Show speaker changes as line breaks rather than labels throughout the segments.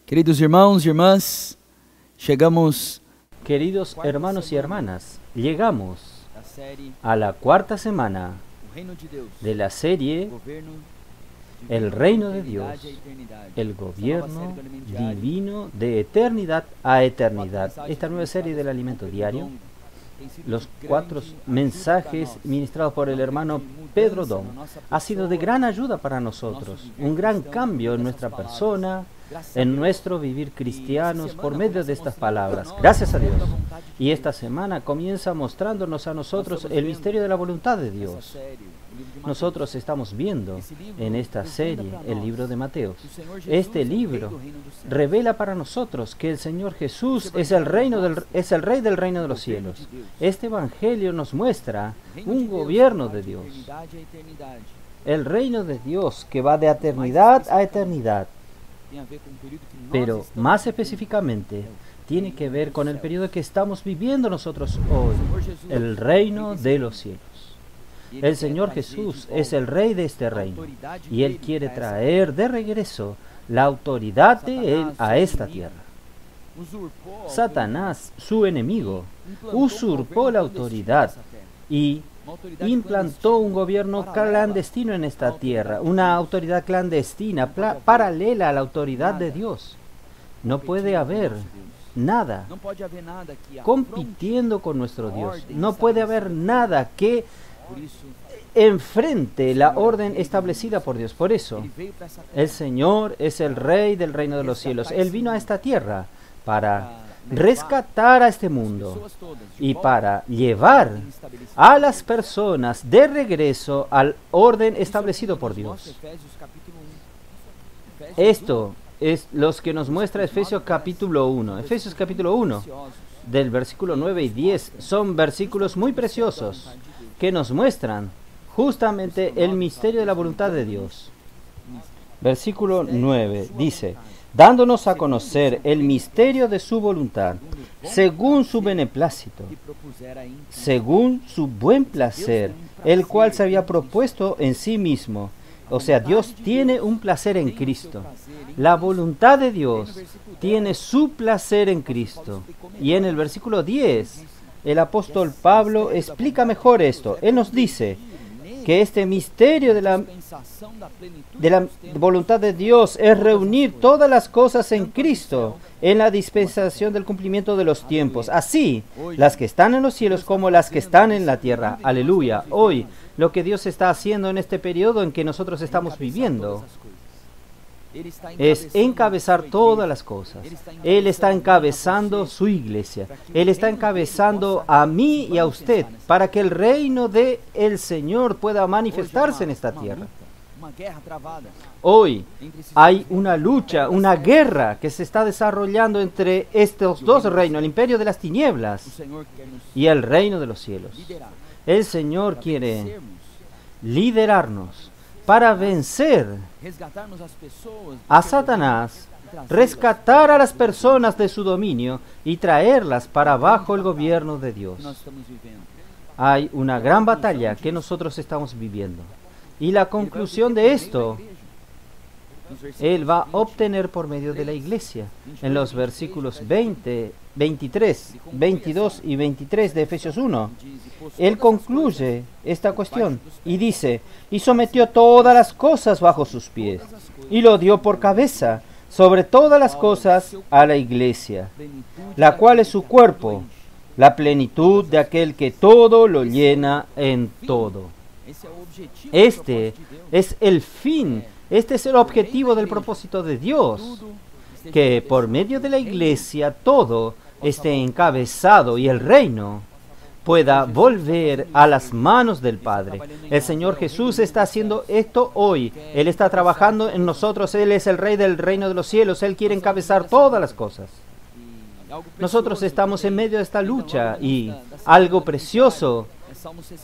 Queridos irmãos e irmãs, chegamos
Queridos hermanos y hermanas, llegamos a la cuarta semana de la serie El Reino de Dios, el gobierno divino de eternidad a eternidad. Esta nueva serie del alimento diario, los 4 mensajes ministrados por el hermano Pedro Dom, ha sido de gran ayuda para nosotros, un gran cambio en nuestra persona, en nuestro vivir cristianos por medio de estas palabras. Gracias a Dios. Y esta semana comienza mostrándonos a nosotros el misterio de la voluntad de Dios. Nosotros estamos viendo en esta serie el libro de Mateo. Este libro revela para nosotros que el Señor Jesús es el Rey del reino de los cielos. Este evangelio nos muestra un gobierno de Dios, el reino de Dios que va de eternidad a eternidad. Pero más específicamente tiene que ver con el periodo que estamos viviendo nosotros hoy, el reino de los cielos. El Señor Jesús es el Rey de este reino y Él quiere traer de regreso la autoridad de Él a esta tierra. Satanás, su enemigo, usurpó la autoridad y implantó un gobierno clandestino en esta tierra, una autoridad clandestina, paralela a la autoridad de Dios. No puede haber nada compitiendo con nuestro Dios. No puede haber nada que enfrente la orden establecida por Dios. Por eso, el Señor es el Rey del reino de los cielos. Él vino a esta tierra para rescatar a este mundo y para llevar a las personas de regreso al orden establecido por Dios. Esto es lo que nos muestra Efesios capítulo 1. Efesios capítulo 1, del versículo 9 y 10, son versículos muy preciosos que nos muestran justamente el misterio de la voluntad de Dios. Versículo 9 dice: dándonos a conocer el misterio de su voluntad, según su beneplácito, según su buen placer, el cual se había propuesto en sí mismo. O sea, Dios tiene un placer en Cristo. La voluntad de Dios tiene su placer en Cristo. Y en el versículo 10, el apóstol Pablo explica mejor esto. Él nos dice que este misterio de la voluntad de Dios es reunir todas las cosas en Cristo en la dispensación del cumplimiento de los tiempos, así las que están en los cielos como las que están en la tierra. Aleluya. Hoy lo que Dios está haciendo en este periodo en que nosotros estamos viviendo es encabezar todas las cosas. Él está encabezando su iglesia. Él está encabezando a mí y a usted para que el reino del Señor pueda manifestarse en esta tierra. Hoy hay una lucha, una guerra que se está desarrollando entre estos dos reinos, el imperio de las tinieblas y el reino de los cielos. El Señor quiere liderarnos para vencer a Satanás, rescatar a las personas de su dominio y traerlas para bajo el gobierno de Dios. Hay una gran batalla que nosotros estamos viviendo. Y la conclusión de esto, Él va a obtener por medio de la iglesia. En los versículos 20, 23, 22 y 23 de Efesios 1, Él concluye esta cuestión y dice: y sometió todas las cosas bajo sus pies, y lo dio por cabeza sobre todas las cosas a la iglesia, la cual es su cuerpo, la plenitud de aquel que todo lo llena en todo. Este es el fin, este es el objetivo del propósito de Dios, que por medio de la iglesia todo esté encabezado y el reino pueda volver a las manos del Padre. El Señor Jesús está haciendo esto hoy. Él está trabajando en nosotros. Él es el Rey del reino de los cielos. Él quiere encabezar todas las cosas. Nosotros estamos en medio de esta lucha y algo precioso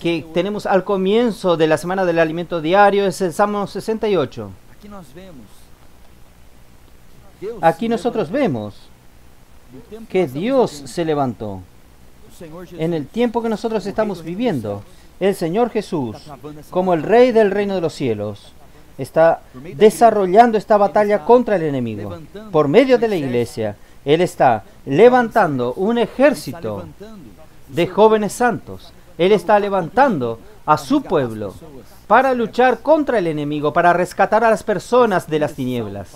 que tenemos al comienzo de la semana del alimento diario es el Salmo 68. Aquí nosotros vemos que Dios se levantó. En el tiempo que nosotros estamos viviendo, el Señor Jesús, como el Rey del reino de los cielos, está desarrollando esta batalla contra el enemigo. Por medio de la iglesia, Él está levantando un ejército de jóvenes santos. Él está levantando a su pueblo para luchar contra el enemigo, para rescatar a las personas de las tinieblas.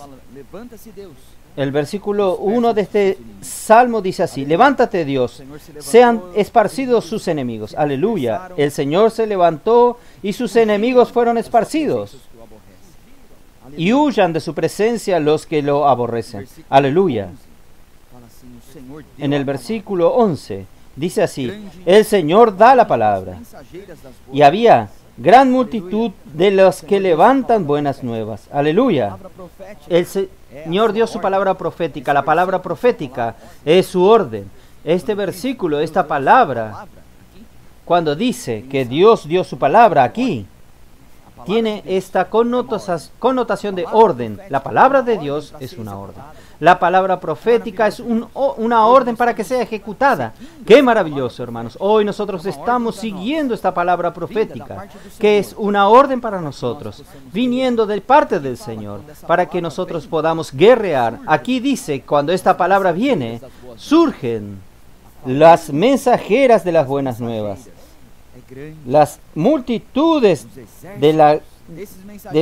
El versículo 1 de este salmo dice así: levántate, Dios, sean esparcidos sus enemigos. Aleluya. El Señor se levantó y sus enemigos fueron esparcidos. Y huyan de su presencia los que lo aborrecen. Aleluya. En el versículo 11 dice así: el Señor da la palabra. Y había gran multitud de los que levantan buenas nuevas. Aleluya. El Señor dio su palabra profética. La palabra profética es su orden. Este versículo, esta palabra, cuando dice que Dios dio su palabra aquí, tiene esta connotación de orden. La palabra de Dios es una orden. La palabra profética es una orden para que sea ejecutada. ¡Qué maravilloso, hermanos! Hoy nosotros estamos siguiendo esta palabra profética, que es una orden para nosotros, viniendo de parte del Señor, para que nosotros podamos guerrear. Aquí dice, cuando esta palabra viene, surgen las mensajeras de las buenas nuevas. Las multitudes de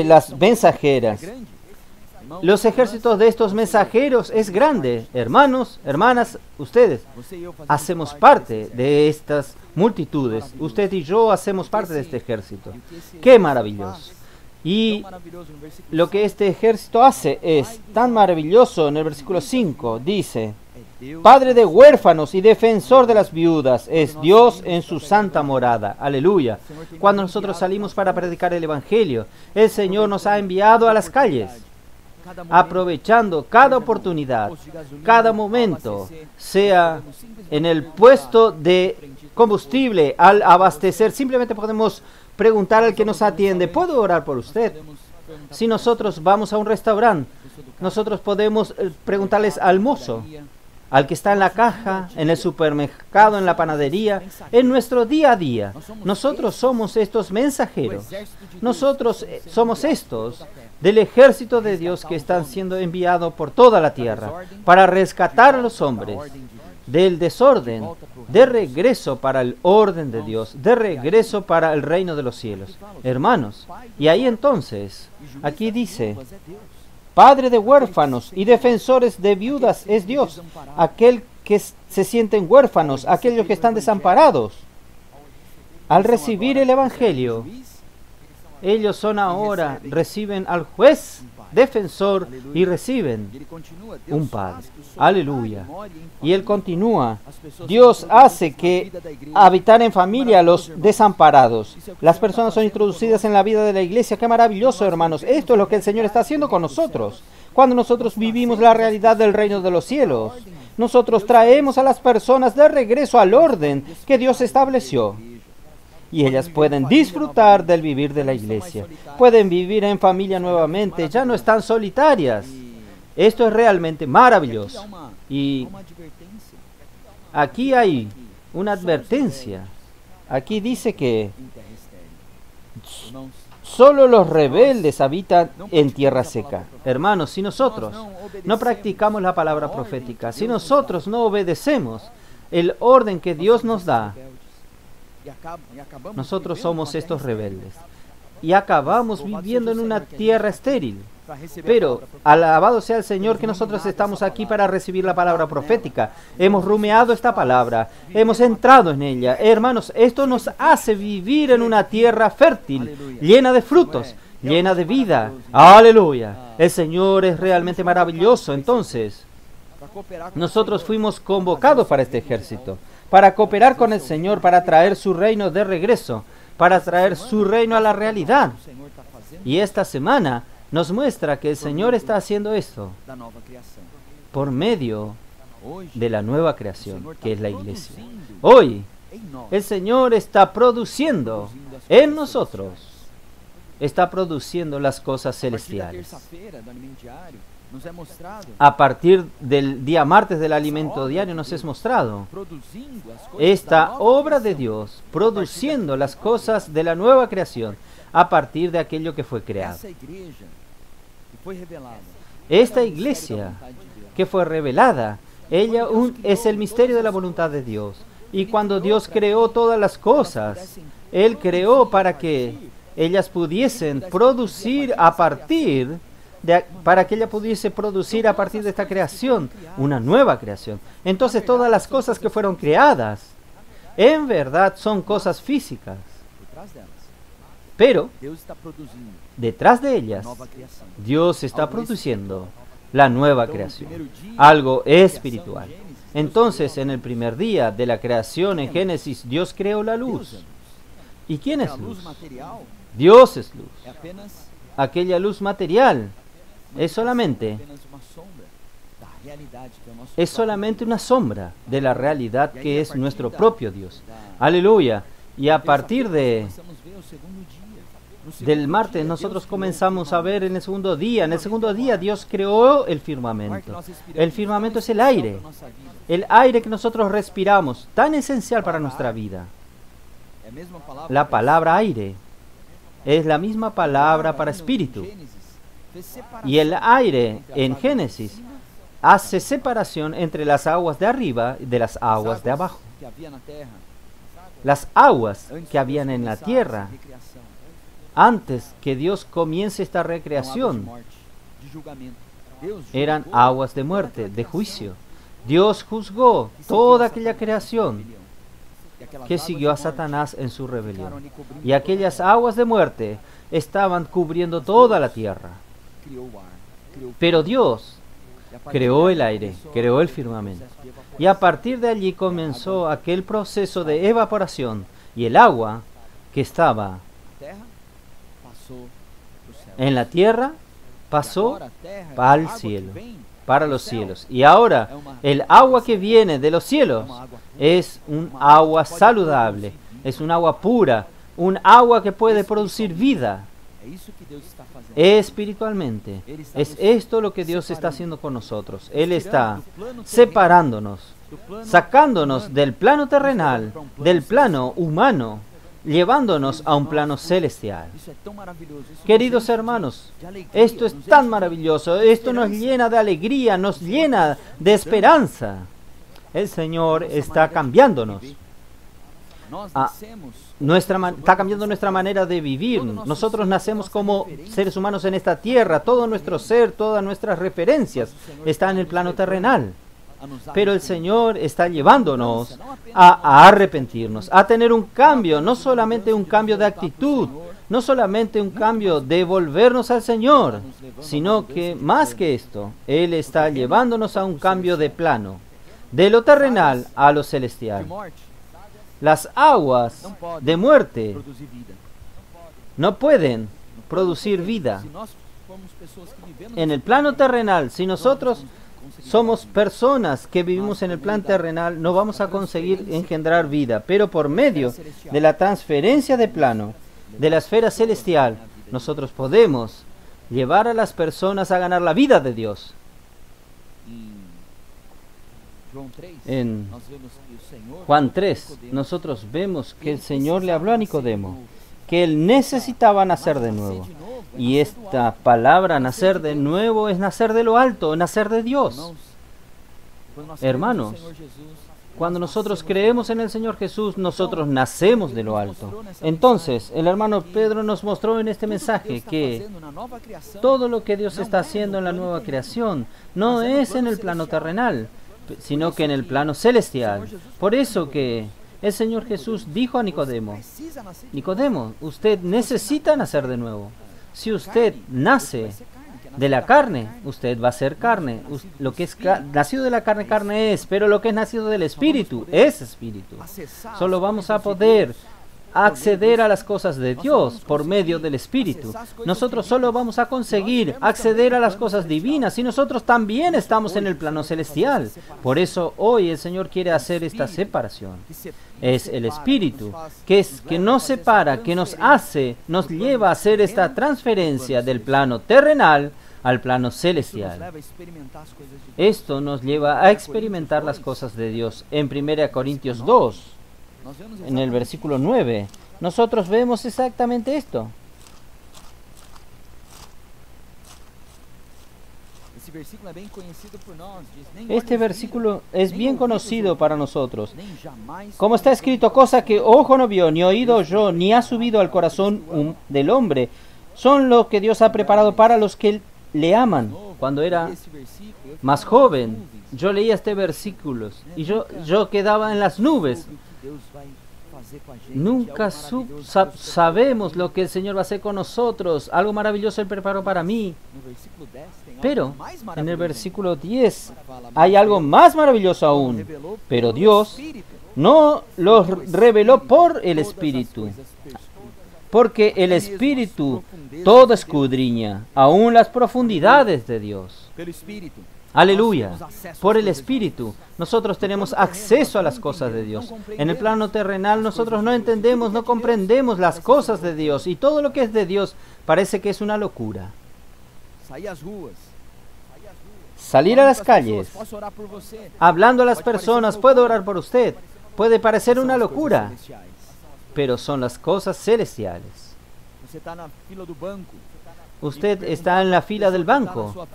las mensajeras. Los ejércitos de estos mensajeros es grande. Hermanos, hermanas, ustedes hacemos parte de estas multitudes. Usted y yo hacemos parte de este ejército. ¡Qué maravilloso! Y lo que este ejército hace es tan maravilloso. En el versículo 5 dice: Padre de huérfanos y defensor de las viudas es Dios en su santa morada. Aleluya. Cuando nosotros salimos para predicar el Evangelio, el Señor nos ha enviado a las calles, aprovechando cada oportunidad, cada momento, sea en el puesto de combustible, al abastecer. Simplemente podemos preguntar al que nos atiende: ¿puedo orar por usted? Si nosotros vamos a un restaurante, nosotros podemos preguntarles al mozo, al que está en la caja, en el supermercado, en la panadería, en nuestro día a día. Nosotros somos estos mensajeros. Nosotros somos estos del ejército de Dios que están siendo enviados por toda la tierra para rescatar a los hombres del desorden, de regreso para el orden de Dios, de regreso para el reino de los cielos. Hermanos, y ahí entonces, aquí dice: Padre de huérfanos y defensores de viudas es Dios, aquel que se sienten huérfanos, aquellos que están desamparados. Al recibir el Evangelio, ellos son ahora, reciben al juez defensor y reciben un Padre. Aleluya. Y Él continúa: Dios hace que habitar en familia a los desamparados. Las personas son introducidas en la vida de la iglesia. ¡Qué maravilloso, hermanos! Esto es lo que el Señor está haciendo con nosotros. Cuando nosotros vivimos la realidad del reino de los cielos, nosotros traemos a las personas de regreso al orden que Dios estableció. Y ellas pueden disfrutar del vivir de la iglesia. Pueden vivir en familia nuevamente. Ya no están solitarias. Esto es realmente maravilloso. Y aquí hay una advertencia. Aquí dice que solo los rebeldes habitan en tierra seca. Hermanos, si nosotros no practicamos la palabra profética, si nosotros no obedecemos el orden que Dios nos da, nosotros somos estos rebeldes y acabamos viviendo en una tierra estéril. Pero alabado sea el Señor que nosotros estamos aquí para recibir la palabra profética. Hemos rumiado esta palabra, hemos entrado en ella. Hermanos, esto nos hace vivir en una tierra fértil, llena de frutos, llena de vida. Aleluya. El Señor es realmente maravilloso. Entonces, nosotros fuimos convocados para este ejército, para cooperar con el Señor, para traer su reino de regreso, para traer su reino a la realidad. Y esta semana nos muestra que el Señor está haciendo esto por medio de la nueva creación, que es la iglesia. Hoy, el Señor está produciendo en nosotros, está produciendo las cosas celestiales. a partir del día martes del alimento diario nos es mostrado esta obra de Dios produciendo las cosas de la nueva creación a partir de aquello que fue creado. Esta iglesia que fue revelada, ella es el misterio de la voluntad de Dios. Y cuando Dios creó todas las cosas, Él creó para que ellas pudiesen producir a partir para que ella pudiese producir a partir de esta creación una nueva creación. Entonces todas las cosas que fueron creadas en verdad son cosas físicas, pero detrás de ellas Dios está produciendo la nueva creación, algo espiritual. Entonces en el primer día de la creación en Génesis Dios creó la luz. ¿Y quién es luz? Dios es luz. Aquella luz material es solamente una sombra de la realidad que es nuestro propio Dios. Aleluya. Y a partir del martes nosotros comenzamos a ver en el segundo día. En el segundo día Dios creó el firmamento. El firmamento es el aire que nosotros respiramos, tan esencial para nuestra vida. La palabra aire es la misma palabra para espíritu. Y el aire en Génesis hace separación entre las aguas de arriba y de las aguas de abajo. Las aguas que habían en la tierra antes que Dios comience esta recreación eran aguas de muerte, de juicio. Dios juzgó toda aquella creación que siguió a Satanás en su rebelión. Y aquellas aguas de muerte estaban cubriendo toda la tierra. Pero Dios creó el aire, creó el firmamento. Y a partir de allí comenzó aquel proceso de evaporación. Y el agua que estaba en la tierra pasó al cielo, para los cielos. Y ahora el agua que viene de los cielos es un agua saludable, es un agua pura, un agua que puede producir vida. Espiritualmente, es esto lo que Dios está haciendo con nosotros. Él está separándonos, sacándonos del plano terrenal, del plano humano, llevándonos a un plano celestial. Queridos hermanos, esto es tan maravilloso, esto nos llena de alegría, nos llena de esperanza. El Señor está cambiándonos. Está cambiando nuestra manera de vivir. Nosotros nacemos como seres humanos en esta tierra. Todo nuestro ser, todas nuestras referencias están en el plano terrenal. Pero el Señor está llevándonos a arrepentirnos, a tener un cambio, no solamente un cambio de actitud, no solamente un cambio de volvernos al Señor, sino que más que esto, Él está llevándonos a un cambio de plano, de lo terrenal a lo celestial. Las aguas de muerte no pueden producir vida. En el plano terrenal, si nosotros somos personas que vivimos en el plan terrenal, no vamos a conseguir engendrar vida, pero por medio de la transferencia de plano, de la esfera celestial, nosotros podemos llevar a las personas a ganar la vida de Dios. En Juan 3, nosotros vemos que el Señor le habló a Nicodemo, que él necesitaba nacer de nuevo. Y esta palabra, nacer de nuevo, es nacer de lo alto, nacer de Dios. Hermanos, cuando nosotros creemos en el Señor Jesús, nosotros nacemos de lo alto. Entonces, el hermano Pedro nos mostró en este mensaje que todo lo que Dios está haciendo en la nueva creación no es en el plano terrenal, sino que en el plano celestial. Por eso que el Señor Jesús dijo a Nicodemo, Nicodemo, usted necesita nacer de nuevo. Si usted nace de la carne, usted va a ser carne. Lo que es nacido de la carne, carne es, pero lo que es nacido del Espíritu es Espíritu. Solo vamos a poder acceder a las cosas de Dios por medio del Espíritu. Nosotros solo vamos a conseguir acceder a las cosas divinas y nosotros también estamos en el plano celestial. Por eso hoy el Señor quiere hacer esta separación. Es el Espíritu que nos separa, que nos lleva a hacer esta transferencia del plano terrenal al plano celestial. Esto nos lleva a experimentar las cosas de Dios. En 1 Corintios 2, en el versículo 9, nosotros vemos exactamente esto. Este versículo es bien conocido para nosotros. Como está escrito, cosa que ojo no vio, ni oído oyó, ni ha subido al corazón del hombre, son lo que Dios ha preparado para los que le aman. Cuando era más joven, yo leía este versículo y yo quedaba en las nubes. Nunca sabemos lo que el Señor va a hacer con nosotros. Algo maravilloso Él preparó para mí. Pero en el versículo 10 hay algo más maravilloso aún. Pero Dios no lo reveló por el Espíritu, porque el Espíritu todo escudriña, aún las profundidades de Dios. Aleluya. Por el Espíritu nosotros tenemos acceso a las cosas de Dios. En el plano terrenal nosotros no entendemos, no comprendemos las cosas de Dios, y todo lo que es de Dios parece que es una locura. Salir a las calles, hablando a las personas, puedo orar por usted, puede parecer una locura, pero son las cosas celestiales. Usted está en la fila del banco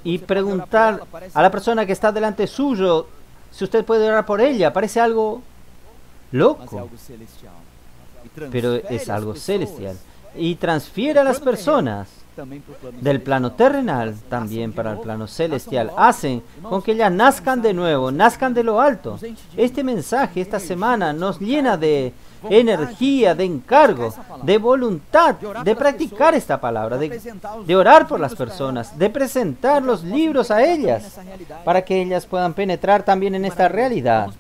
y preguntar a la persona que está delante suyo si usted puede orar por ella, parece algo loco, pero es algo celestial, y transfiere a las personas del plano terrenal también para el plano celestial. Hacen con que ellas nazcan de nuevo, nazcan de lo alto. Este mensaje esta semana nos llena de energía, de encargo, de voluntad, de practicar esta palabra, de orar por las personas, de presentar los libros a ellas, para que ellas puedan penetrar también en esta realidad.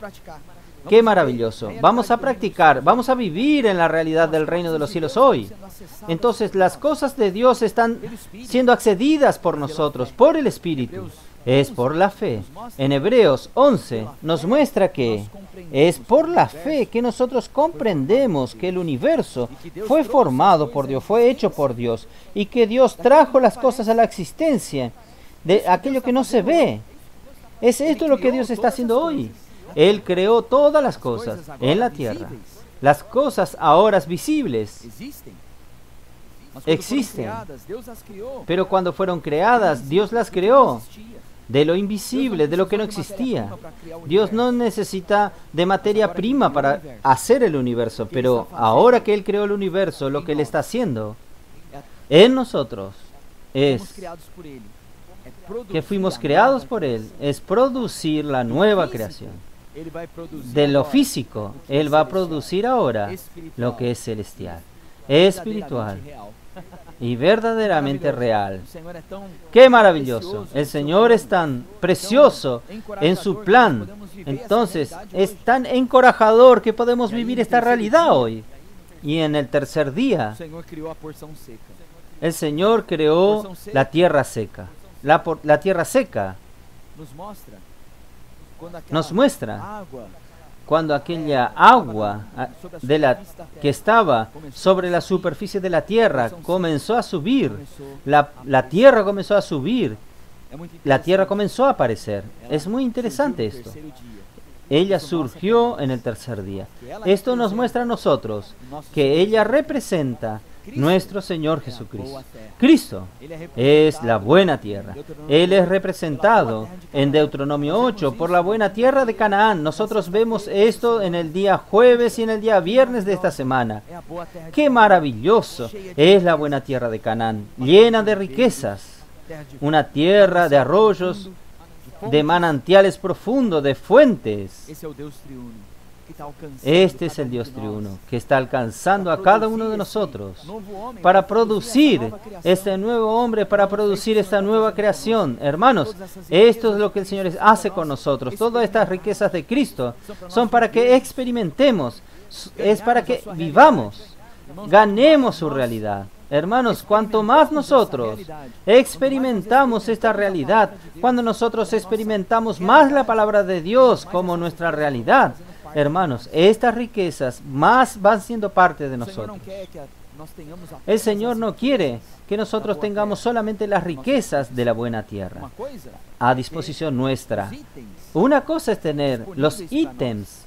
¡Qué maravilloso! Vamos a practicar, vamos a vivir en la realidad del reino de los cielos hoy. Entonces las cosas de Dios están siendo accedidas por nosotros, por el Espíritu. Es por la fe. En Hebreos 11 nos muestra que es por la fe que nosotros comprendemos que el universo fue formado por Dios, fue hecho por Dios, y que Dios trajo las cosas a la existencia de aquello que no se ve. Es esto lo que Dios está haciendo hoy. Él creó todas las cosas en la tierra. Las cosas ahora visibles existen, pero cuando fueron creadas, Dios las creó de lo invisible, de lo que no existía. Dios no necesita de materia prima para hacer el universo, pero ahora que Él creó el universo, lo que Él está haciendo en nosotros es que fuimos creados por Él, es producir la nueva creación. De lo físico, Él va a producir ahora lo que es celestial, espiritual y verdaderamente real. ¡Qué maravilloso! El Señor es tan precioso en su plan. Entonces, es tan encorajador que podemos vivir esta realidad hoy. Y en el tercer día, el Señor creó la tierra seca. La tierra seca nos muestra cuando aquella agua que estaba sobre la superficie de la tierra comenzó a subir, la tierra comenzó a subir, la tierra comenzó a aparecer. Es muy interesante esto. Ella surgió en el tercer día. Esto nos muestra a nosotros que ella representa nuestro Señor Jesucristo. Cristo es la buena tierra. Él es representado en Deuteronomio 8 por la buena tierra de Canaán. Nosotros vemos esto en el día jueves y en el día viernes de esta semana. ¡Qué maravilloso es la buena tierra de Canaán! Llena de riquezas. Una tierra de arroyos, de manantiales profundos, de fuentes. Este es el Dios triuno que está alcanzando a cada uno de nosotros para producir este nuevo hombre, para producir esta nueva creación. Hermanos, esto es lo que el Señor hace con nosotros. Todas estas riquezas de Cristo son para que experimentemos, es para que vivamos, ganemos su realidad. Hermanos, cuanto más nosotros experimentamos esta realidad, cuando nosotros experimentamos más la palabra de Dios como nuestra realidad, hermanos, estas riquezas más van siendo parte de nosotros. El Señor no quiere que nosotros tengamos solamente las riquezas de la buena tierra a disposición nuestra. Una cosa es tener los ítems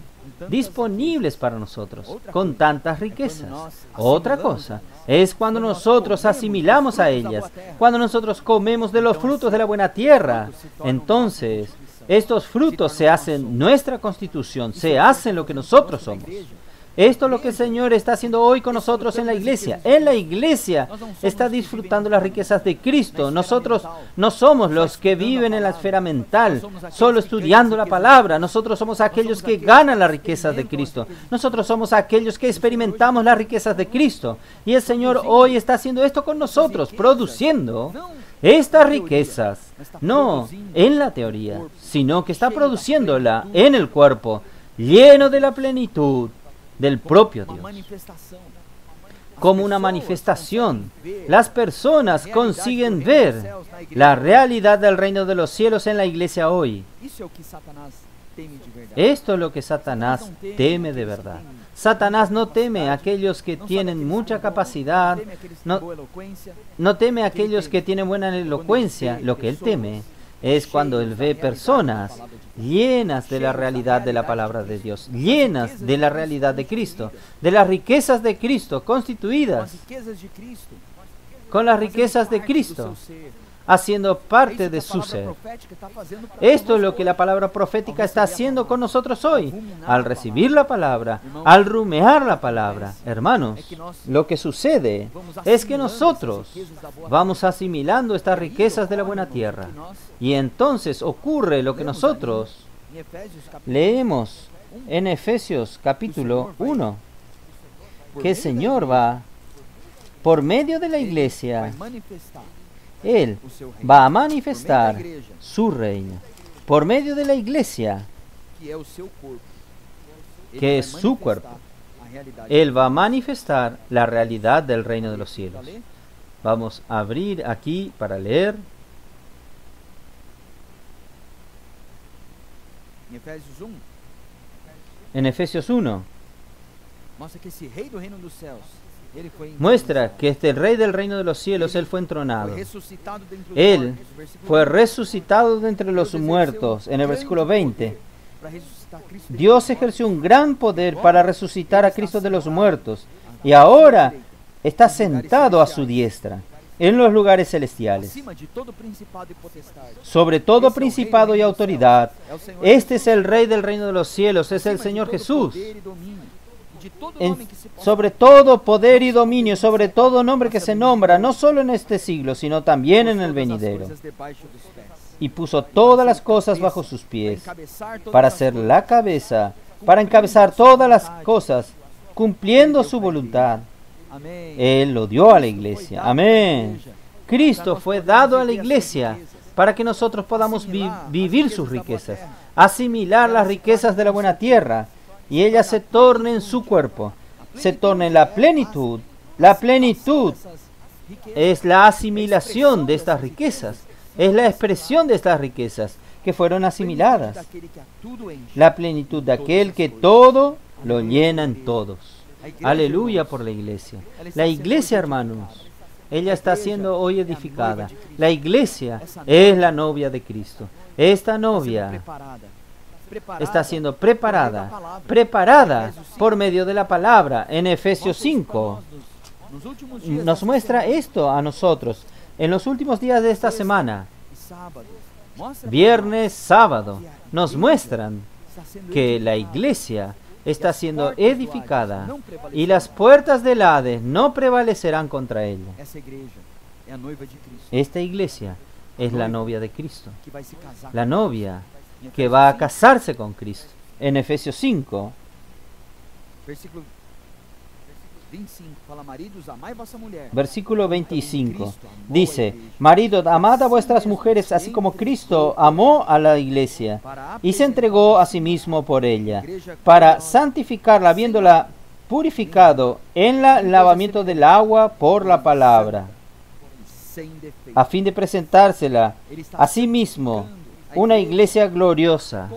disponibles para nosotros con tantas riquezas. Otra cosa es cuando nosotros asimilamos a ellas, cuando nosotros comemos de los frutos de la buena tierra. Entonces, estos frutos se hacen nuestra constitución, se hacen lo que nosotros somos. Esto es lo que el Señor está haciendo hoy con nosotros en la iglesia. En la iglesia está disfrutando las riquezas de Cristo. Nosotros no somos los que viven en la esfera mental, solo estudiando la palabra. Nosotros somos aquellos que ganan las riquezas de Cristo. Nosotros somos aquellos que experimentamos las riquezas de Cristo. Y el Señor hoy está haciendo esto con nosotros, produciendo estas riquezas, no en la teoría, sino que está produciéndola en el cuerpo, lleno de la plenitud del propio Dios. Como una manifestación, las personas consiguen ver la realidad del reino de los cielos en la iglesia hoy. Esto es lo que Satanás teme de verdad. Satanás no teme a aquellos que tienen mucha capacidad, no teme a aquellos que tienen buena elocuencia. Lo que él teme es cuando él ve personas llenas de la realidad de la palabra de Dios, llenas de la realidad de Cristo, de las riquezas de Cristo, constituidas con las riquezas de Cristo, haciendo parte de su ser. Esto es lo que la palabra profética está haciendo con nosotros hoy. Al recibir la palabra, al rumear la palabra, hermanos, lo que sucede es que nosotros vamos asimilando estas riquezas de la buena tierra. Y entonces ocurre lo que nosotros leemos en Efesios capítulo 1, que el Señor va, por medio de la iglesia, Él va a manifestar su reino por medio de la iglesia, que es su cuerpo. Él va a manifestar la realidad del reino de los cielos. Vamos a abrir aquí para leer. En Efesios 1. Muestra que este rey del reino de los cielos, él fue entronado. Él fue resucitado de entre los muertos. En el versículo 20. Dios ejerció un gran poder para resucitar a Cristo de los muertos. Y ahora está sentado a su diestra en los lugares celestiales, sobre todo principado y autoridad. Este es el rey del reino de los cielos, es el Señor Jesús. Sobre todo poder y dominio, sobre todo nombre que se nombra, no solo en este siglo, sino también en el venidero. Y puso todas las cosas bajo sus pies, para ser la cabeza, para encabezar todas las cosas, cumpliendo su voluntad. Él lo dio a la iglesia. Amén. Cristo fue dado a la iglesia para que nosotros podamos vivir sus riquezas, asimilar las riquezas de la buena tierra, y ella se torne en su cuerpo, se torne en la plenitud. La plenitud es la asimilación de estas riquezas, es la expresión de estas riquezas que fueron asimiladas. La plenitud de aquel que todo lo llena en todos. Aleluya por la iglesia. La iglesia, hermanos, ella está siendo hoy edificada. La iglesia es la novia de Cristo. Esta novia está siendo preparada por medio de la palabra. En Efesios 5 nos muestra esto a nosotros. En los últimos días de esta semana, viernes, sábado, nos muestran que la iglesia está siendo edificada y las puertas del Hades no prevalecerán contra ella. Esta iglesia es la novia de Cristo, la novia que va a casarse con Cristo. En Efesios 5, versículo 25, dice: Maridos, amad a vuestras mujeres, así como Cristo amó a la iglesia y se entregó a sí mismo por ella, para santificarla, habiéndola purificado en el lavamiento del agua por la palabra, a fin de presentársela a sí mismo una iglesia gloriosa.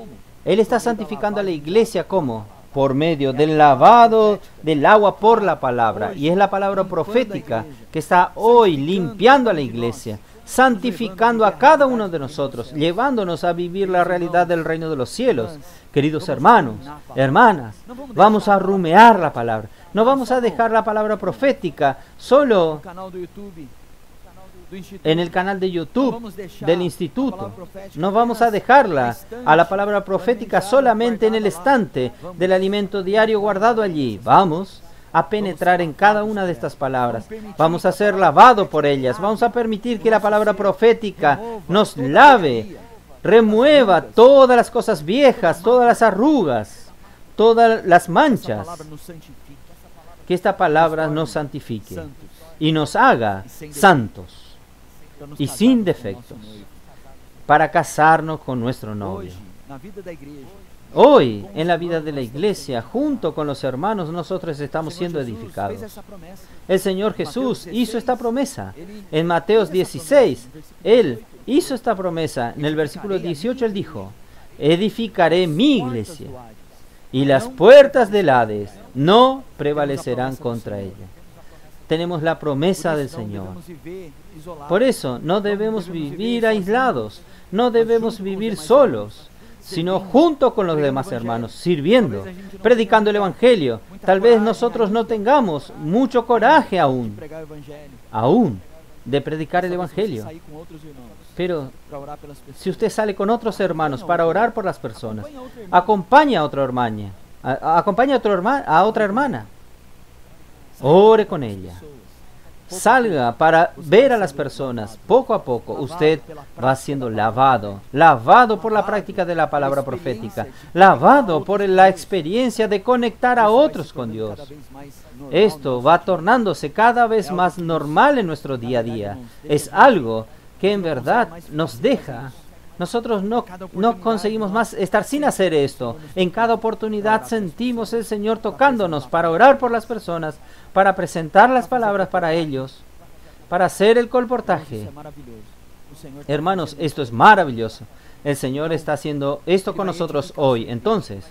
Él está santificando a la iglesia, ¿cómo? por medio del lavado del agua por la palabra. Y es la palabra profética que está hoy limpiando a la iglesia, santificando a cada uno de nosotros, llevándonos a vivir la realidad del reino de los cielos. Queridos hermanos, hermanas, vamos a rumear la palabra. No vamos a dejar la palabra profética solo en el canal de YouTube del instituto. No vamos a dejarla a la palabra profética solamente en el estante del alimento diario guardado allí. Vamos a penetrar en cada una de estas palabras. Vamos a ser lavados por ellas. Vamos a permitir que la palabra profética nos lave, remueva todas las cosas viejas, todas las arrugas, todas las manchas. Que esta palabra nos santifique y nos haga santos y sin defectos para casarnos con nuestro novio. Hoy, en la vida de la iglesia, junto con los hermanos, nosotros estamos siendo edificados. El Señor Jesús hizo esta promesa. En Mateo 16, Él hizo esta promesa. En el versículo 18, Él dijo, edificaré mi iglesia, y las puertas del Hades no prevalecerán contra ella. Tenemos la promesa del Señor. Por eso no debemos vivir aislados, no debemos vivir solos, sino junto con los demás hermanos, sirviendo, predicando el Evangelio. Tal vez nosotros no tengamos mucho coraje aún de predicar el Evangelio. Pero si usted sale con otros hermanos para orar por las personas, acompaña a otra hermana, a otra hermana, ore con ella. Salga para ver a las personas. Poco a poco usted va siendo lavado por la práctica de la palabra profética, lavado por la experiencia de conectar a otros con Dios. Esto va tornándose cada vez más normal en nuestro día a día. Es algo que en verdad nos deja. Nosotros no conseguimos más estar sin hacer esto. En cada oportunidad sentimos el Señor tocándonos para orar por las personas, para presentar las palabras para ellos, para hacer el colportaje. Hermanos, esto es maravilloso. El Señor está haciendo esto con nosotros hoy. Entonces,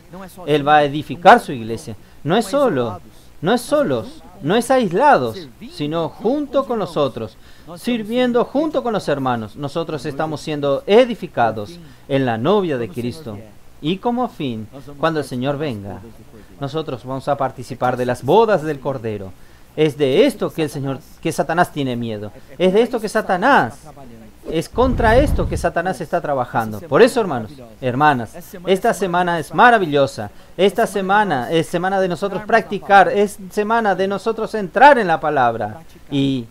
Él va a edificar su iglesia. No es solos, no es aislados, sino junto con nosotros, sirviendo junto con los hermanos. Nosotros estamos siendo edificados en la novia de Cristo. Y como fin, cuando el Señor venga, nosotros vamos a participar de las bodas del Cordero. Es de esto que Satanás tiene miedo. Es de esto que es contra esto que Satanás está trabajando. Por eso, hermanos, hermanas, esta semana es maravillosa. Esta semana es semana de nosotros practicar, es semana de nosotros entrar en la palabra y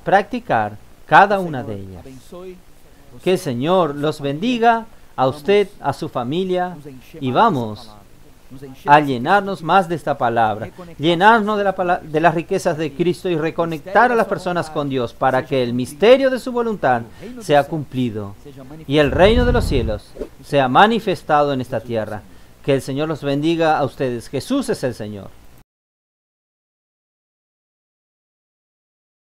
practicar cada una de ellas. Que el Señor los bendiga a usted, a su familia, y vamos a llenarnos más de esta palabra, llenarnos de las riquezas de Cristo y reconectar a las personas con Dios para que el misterio de su voluntad sea cumplido y el reino de los cielos sea manifestado en esta tierra. Que el Señor los bendiga a ustedes. Jesús es el Señor.